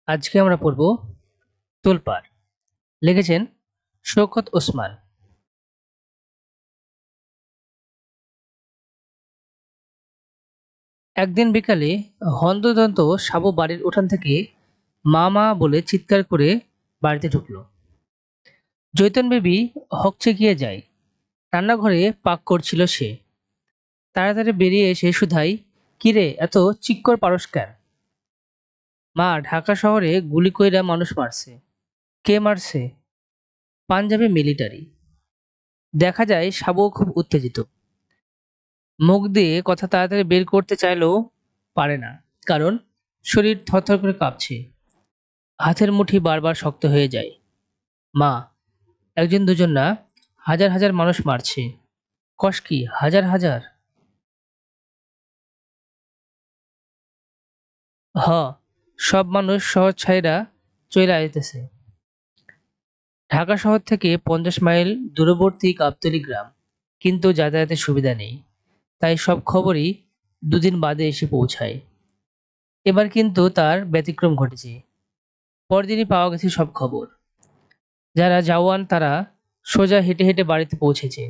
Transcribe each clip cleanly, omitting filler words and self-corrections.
আজকে আমরা পড়ব তোলপাড়। লিখেছেন শওকত ওসমান। একদিন বিকালে হন্তদন্ত সাবু বাড়ির উঠান থেকে মা মা বলে চিৎকার করে বাড়িতে ঢুকলো। জৈতন বেবি হকচকিয়ে যায়। রান্নাঘরে পাক করছিল সে। তাড়াতাড়ি বেরিয়ে এসে শুধাই, কিরে এত চিক্কর পারস কেন? মা, ঢাকা শহরে গুলি কইরা মানুষ মারছে। কে মারছে? পাঞ্জাবি মিলিটারি। দেখা যায় সাবু খুব উত্তেজিত। মুখ দিয়ে কথা তাড়াতাড়ি বের করতে চাইলেও পারে না, কারণ শরীর থরথর করে কাঁপছে। হাতের মুঠি বারবার শক্ত হয়ে যায়। মা, একজন দুজন না, হাজার হাজার মানুষ মারছে। কস কি হাজার হাজার? হ, সব মানুষ শহর ছাইরা চইলা আইতেছে। ঢাকা শহর থেকে 50 মাইল দূরবর্তী গাবতলী গ্রাম, কিন্তু যাতায়াতের সুবিধা নেই। তাই সব খবরই দুদিন বাদে এসে পৌঁছায়। এবার কিন্তু তার ব্যতিক্রম ঘটেছে। পরদিনই পাওয়া গেছে সব খবর। যারা জওয়ান তারা সোজা হেঁটে হেঁটে বাড়িতে পৌঁছেছে।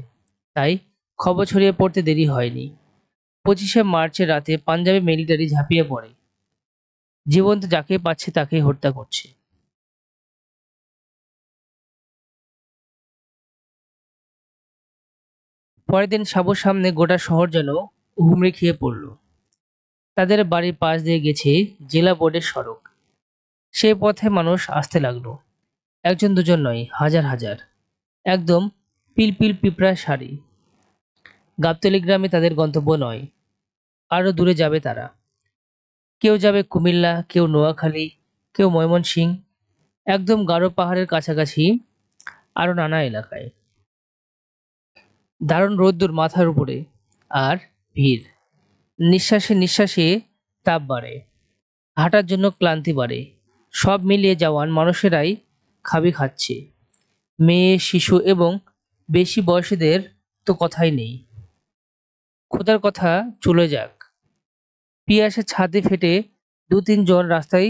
তাই খবর ছড়িয়ে পড়তে দেরি হয়নি। 25শে মার্চের রাতে পাঞ্জাবি মিলিটারি ঝাঁপিয়ে পড়ে। জীবন্ত যাকে পাচ্ছে তাকেই হত্যা করছে। পরের দিন সাবুর সামনে গোটা শহর যেন হুমড়ি খেয়ে পড়ল। তাদের বাড়ির পাশ দিয়ে গেছে জেলা বোর্ডের সড়ক। সেই পথে মানুষ আসতে লাগলো। একজন দুজন নয়, হাজার হাজার। একদম পিলপিল পিঁপড়ার সারি। গাবতলী গ্রামে তাদের গন্তব্য নয়, আরো দূরে যাবে তারা। কেউ যাবে কুমিল্লা, কেউ নোয়াখালী, কেউ ময়মনসিংহ, একদম গারো পাহাড়ের কাছাকাছি, আরো নানা এলাকায়। দারুণ রোদ্দুর মাথার উপরে, আর ভিড়। নিঃশ্বাসে নিঃশ্বাসে তাপ বাড়ে, হাঁটার জন্য ক্লান্তি বাড়ে। সব মিলিয়ে জওয়ান মানুষেরাই খাবি খাচ্ছে। মেয়ে, শিশু এবং বেশি বয়সীদের তো কথাই নেই। খোদার কথা চলে যাক, পিয়াসে ছাদে ফেটে দু তিনজন রাস্তায়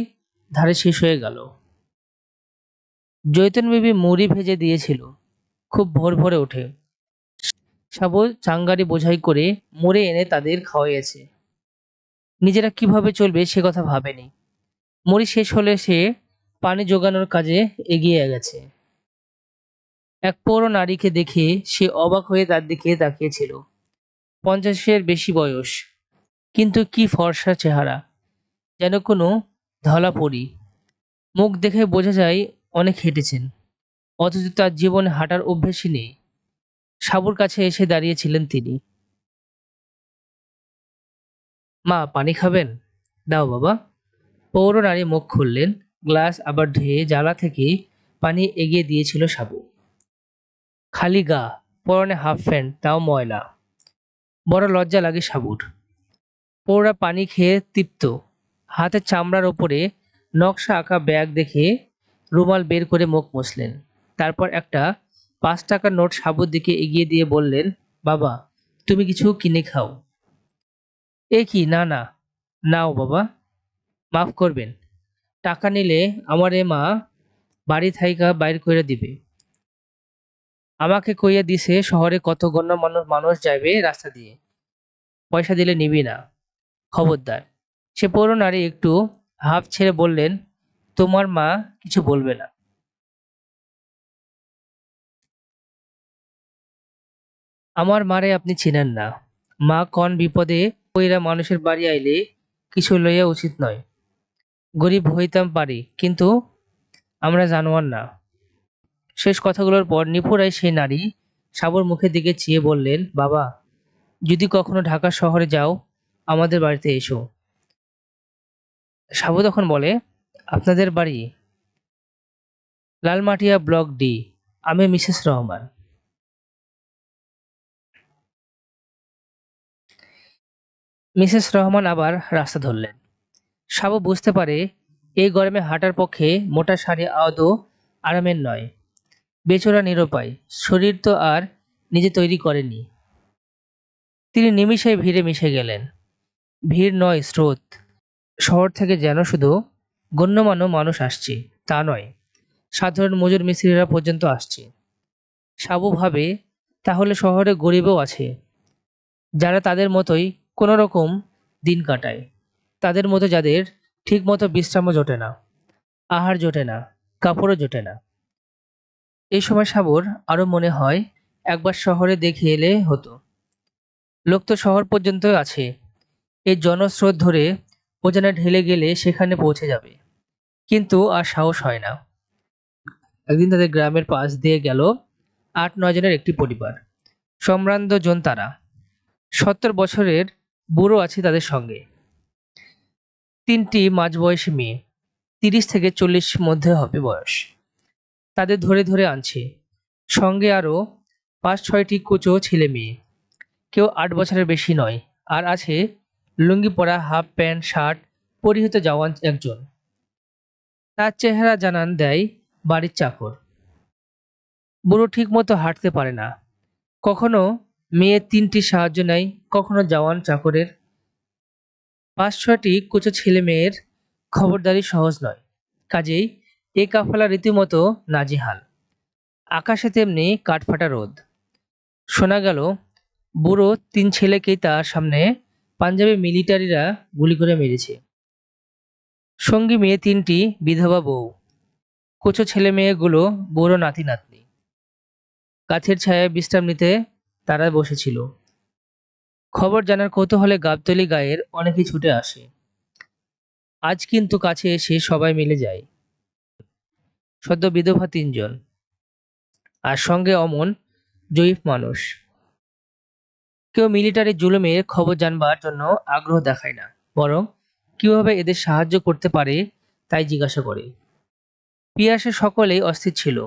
ধারে শেষ হয়ে গেল। জৈতুন বিবি মুড়ি ভেজে দিয়েছিল। খুব ভোর ভোরে ওঠে। সাবু চাঙ্গারি বোঝাই করে মুড়ে এনে তাদের খাওয়াইয়াছে। নিজেরা কিভাবে চলবে সে কথা ভাবেনি। মুড়ি শেষ হলে সে পানি জোগানোর কাজে এগিয়ে গেছে। এক পৌর নারীকে দেখে সে অবাক হয়ে তার দিকে তাকিয়েছিল। 50-এর বেশি বয়স, কিন্তু কি ফর্সা চেহারা, যেন কোনো ধলা পরী। মুখ দেখে বোঝা যায় অনেক হেঁটেছেন, অথচ তার জীবনে হাঁটার অভ্যেসই নেই। সাবুর কাছে এসে দাঁড়িয়েছিলেন তিনি। মা, পানি খাবেন? দাও বাবা। পৌর নারী মুখ খুললেন। গ্লাস আবার ধুয়ে জালা থেকে পানি এগিয়ে দিয়েছিল সাবু। খালি গা, পরনে হাফ প্যান্ট, তাও ময়লা। বড় লজ্জা লাগে সাবুর। পৌরা পানি খেয়ে তৃপ্ত। হাতের চামড়ার ওপরে নকশা আঁকা ব্যাগ দেখে রুমাল বের করে মুখ মুছলেন। তারপর একটা 5 টাকার নোট সাবুর দিকে এগিয়ে দিয়ে বললেন, বাবা, তুমি কিছু কিনে খাও। এ কি, না না, নাও বাবা, মাফ করবেন। টাকা নিলে আমারে মা বাড়ি থাইকা বাইর কইরা দিবে। আমাকে কইয়া দিছে শহরে কত গণ্যমান্য মানুষ যাইবে রাস্তা দিয়ে। পয়সা দিলে নিবি না, খবরদার। সে পৌর নারী একটু হাঁফ ছেড়ে বললেন, তোমার মা কিছু বলবে না। আমার মারে আপনি চিনেন না। মা কন বিপদে পইরা মানুষের বাড়ি আইলে কিছু লইয়া উচিত নয়। গরিব হইতাম পারি, কিন্তু আমরা জানোয়ার না। শেষ কথাগুলোর পর নিপুরাই সেই নারী সাবুর মুখের দিকে চেয়ে বললেন, বাবা, যদি কখনো ঢাকা শহরে যাও আমাদের বাড়িতে এসো। সাবু তখন বলে, আপনাদের বাড়ি? Lalmatia block D. আমি মিসেস রহমান। মিসেস রহমান আবার রাস্তা ধরলেন। সাবু বুঝতে পারে এই গরমে হাঁটার পক্ষে মোটা শাড়ি আদৌ আরামের নয়। বেচারা নিরুপায়, শরীর তো আর নিজে তৈরি করেনি। তিনি নিমিষেই ভিড়ে মিশে গেলেন। ভিড় নয়, স্রোত। শহর থেকে যেন শুধু গণ্যমান্য মানুষ আসছে তা নয়, সাধারণ মজুর মিস্ত্রিরা পর্যন্ত আসছে। সাবু ভাবে, তাহলে শহরে গরিবও আছে, যারা তাদের মতোই কোনো রকম দিন কাটায়, তাদের মতো যাদের ঠিক মতো বিশ্রামও জোটে না, আহার জোটে না, কাপড়ও জোটে না। এই সময় সাবুর আরো মনে হয় একবার শহরে দেখে এলে হতো। লোক তো শহর পর্যন্ত আছে, এই জনস্রোত ধরে ও যেন ঢেলে গেলে সেখানে পৌঁছে যাবে, কিন্তু আর সাহস হয় না। একদিন তাদের গ্রামের পাশ দিয়ে গেল ৮-৯ জনের একটি পরিবার। সম্ভ্রান্ত জন তারা। ৭০ বছরের বুড়ো আছে তাদের সঙ্গে। ৩টি মাঝবয়সী মেয়ে, ৩০ থেকে ৪০ মধ্যে হবে বয়স। তাদের ধরে ধরে আনছে। সঙ্গে আরো ৫-৬টি কুচো ছেলে মেয়ে। কেউ ৮ বছরের বেশি নয়। আর আছে লুঙ্গি পরা হাফ প্যান্ট শার্ট পরিহিত জওয়ান একজন। তার চেহারা জানান দেয় বাড়ির চাকর। বুড়ো ঠিক মতো হাঁটতে পারে না। কখনো মেয়ে ৩টির সাহায্য নেয়, কখনো জওয়ান চাকরের। ৫-৬টি কুচো ছেলে মেয়ের খবরদারি সহজ নয়। কাজেই এ কাফেলা রীতিমতো নাজেহাল। আকাশে তেমনি কাঠফাটা রোদ। শোনা গেল বুড়ো ৩ ছেলেকেই তার সামনে পাঞ্জাবি মিলিটারিরা গুলি করে মেরেছে। সঙ্গী মেয়ে ৩টি বিধবা বউ। কুচো ছেলে মেয়েগুলো বুড়ো নাতি নাতনি। গাছের ছায়ায় বিশ্রাম নিতে তারা বসেছিল। খবর জানার কৌতূহলে গাবতলী গায়ের অনেকেই ছুটে আসে। আজ কিন্তু কাছে এসে সবাই মিলে যায়। সদ্য বিধবা ৩ জন, আর সঙ্গে অমন জয়ীফ মানুষ। কেউ মিলিটারি জুলুমের খবর জানবার জন্য আগ্রহ দেখায় না, বরং কিভাবে এদের সাহায্য করতে পারে তাই জিজ্ঞাসা করে। পিয়াসে সকলেই অস্থির ছিল।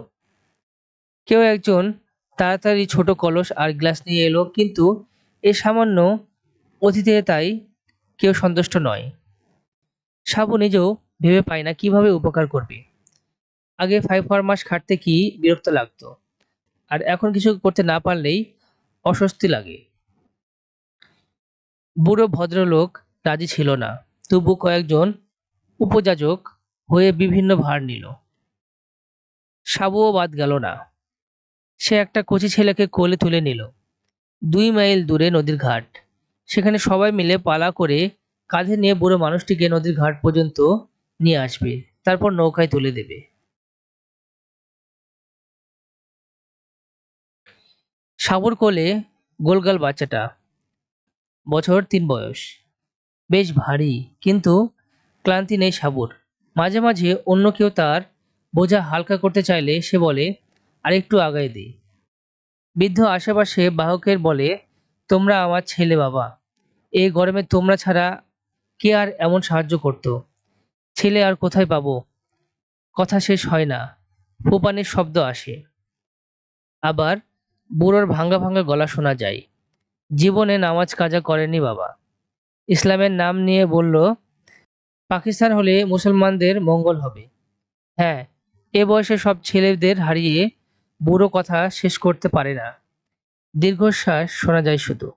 কেউ একজন তাড়াতাড়ি ছোট কলস আর গ্লাস নিয়ে এলো, কিন্তু এ সামান্য তাই কেউ সন্তুষ্ট নয়। সাবু নিজেও ভেবে পায় না কিভাবে উপকার করবে। আগে 5 মাস খাটতে কি বিরক্ত লাগতো, আর এখন কিছু করতে না পারলেই অস্বস্তি লাগে। বুড়ো ভদ্রলোক রাজি ছিল না, তবু কয়েকজন উপযাজক হয়ে বিভিন্ন ভার নিল। সাবুও বাদ গেল না। সে একটা কচি ছেলেকে কোলে তুলে নিল। ২ মাইল দূরে নদীর ঘাট। সেখানে সবাই মিলে পালা করে কাঁধে নিয়ে বুড়ো মানুষটিকে নদীর ঘাট পর্যন্ত নিয়ে আসবে, তারপর নৌকায় তুলে দেবে। সাবুর কোলে গোলগাল বাচ্চাটা, বছর ৩ বয়স। বেশ ভারী, কিন্তু ক্লান্তি নেই সাবুর। মাঝে মাঝে অন্য কেউ তার বোঝা হালকা করতে চাইলে সে বলে, আর একটু আগায় দে। বৃদ্ধ আশেপাশে বাহকের বলে, তোমরা আমার ছেলে বাবা, এই গরমে তোমরা ছাড়া কে আর এমন সাহায্য করতো। ছেলে আর কোথায় পাবো। কথা শেষ হয় না, ফুপানির শব্দ আসে। আবার বুড়োর ভাঙা ভাঙা গলা শোনা যায়। জীবনে নামাজ কাজা করেনি বাবা। ইসলামের নাম নিয়ে বলল, পাকিস্তান হলে মুসলমানদের মঙ্গল হবে। হ্যাঁ, এ বয়সে সব ছেলেদের হারিয়ে বুড়ো কথা শেষ করতে পারে না। দীর্ঘশ্বাস শোনা যায় শুধু।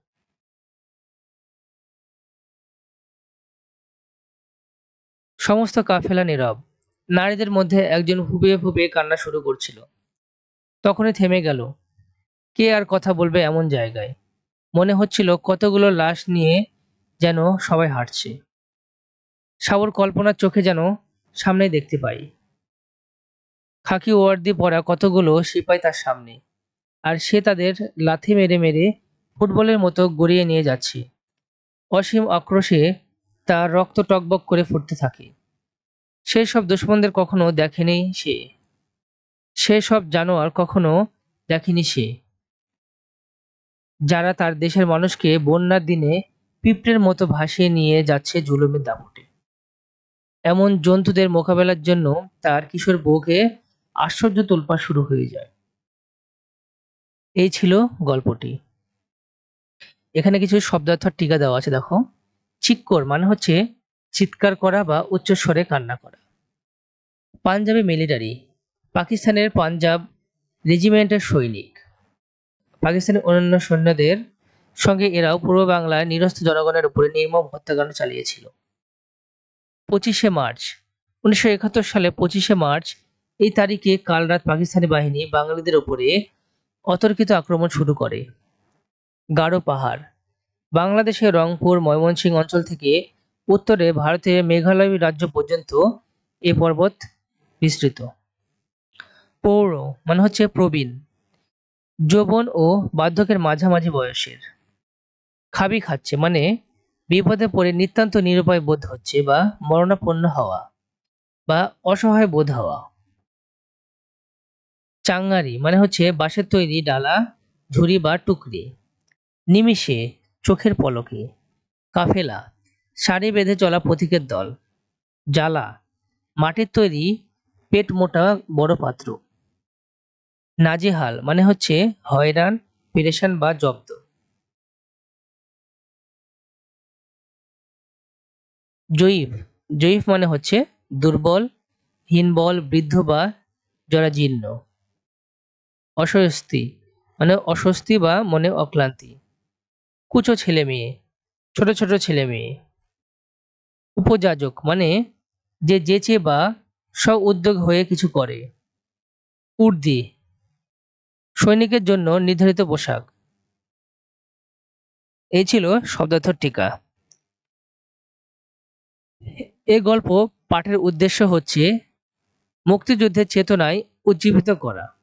সমস্ত কাফেলা নীরব। নারীদের মধ্যে একজন ফুপিয়ে ফুপিয়ে কান্না শুরু করছিল। তখনই থেমে গেল। কে আর কথা বলবে এমন জায়গায়। মনে হচ্ছিল কতগুলো লাশ নিয়ে যেন সবাই হাঁটছে। সাবর কল্পনার চোখে যেন সামনেই দেখতে পাই। খাকি ওয়ার্দি পরা কতগুলো সিপাই তার সামনে, আর সে তাদের লাথি মেরে মেরে ফুটবলের মতো গড়িয়ে নিয়ে যাচ্ছে। অসীম আক্রোশে তার রক্ত টকবক করে ফুটতে থাকে। সেই সব দুশ্মনদের কখনো দেখেনি সে। সে সব জানোয়ার কখনো দেখেনি সে, যারা তার দেশের মানুষকে বন্যার দিনে পিঁপড়ের মতো ভাসিয়ে নিয়ে যাচ্ছে জুলুমের দাপটে। এমন জন্তুদের মোকাবেলার জন্য তার কিশোর বউকে আশ্চর্য তোলপাড় শুরু হয়ে যায়। এই ছিল গল্পটি। এখানে কিছু শব্দার্থ টিকা দেওয়া আছে, দেখো। চিক্কর মানে হচ্ছে চিৎকার করা বা উচ্চস্বরে কান্না করা। পাঞ্জাবি মিলিটারি, পাকিস্তানের পাঞ্জাব রেজিমেন্টের সৈনিক। পাকিস্তানের অন্যান্য সৈন্যদের সঙ্গে এরাও পূর্ব বাংলায় নিরস্ত্র জনগণের উপরে নির্মম হত্যাকাণ্ড চালিয়েছিল। 25শে মার্চ 1971 সালে 25শে মার্চ এই তারিখে কাল রাত পাকিস্তানি বাহিনী বাঙালিদের ওপরে অতর্কিত আক্রমণ শুরু করে। গারো পাহাড় বাংলাদেশের রংপুর ময়মনসিংহ অঞ্চল থেকে উত্তরে ভারতের মেঘালয় রাজ্য পর্যন্ত এ পর্বত বিস্তৃত। পৌর মানে হচ্ছে প্রবীণ, যৌবন ও বার্ধক্যের মাঝামাঝি বয়সের। খাবি খাচ্ছে মানে বিপদে পড়ে নিতান্ত নিরুপায় বোধ হচ্ছে বা মরণাপন্ন হওয়া বা অসহায় বোধ হওয়া। চাঙ্গারি মানে হচ্ছে বাঁশের তৈরি ডালা, ঝুড়ি বা টুকরি। নিমিষে, চোখের পলকে। কাফেলা সারি বেঁধে চলা পথিকের দল। জালা মাটির তৈরি পেট মোটা বড় পাত্র। নাজেহাল মানে হচ্ছে হয়রান, পেরেশান বা জব্দ। জয়ীফ জয়ীফ মানে হচ্ছে দুর্বল, হীনবল, বৃদ্ধ বা জরাজীর্ণ। অস্বস্তি মানে অস্বস্তি বা মনে অক্লান্তি। কুচো ছেলে মেয়ে, ছোট ছোট ছেলে মেয়ে। উপযাজক মানে যে যেচে বা স্ব উদ্যোগ হয়ে কিছু করে। উর্দি সৈনিকের জন্য নির্ধারিত পোশাক। এই ছিল শব্দার্থ টিকা। এই গল্প পাঠের উদ্দেশ্য হচ্ছে মুক্তিযুদ্ধের চেতনায় উজ্জীবিত করা।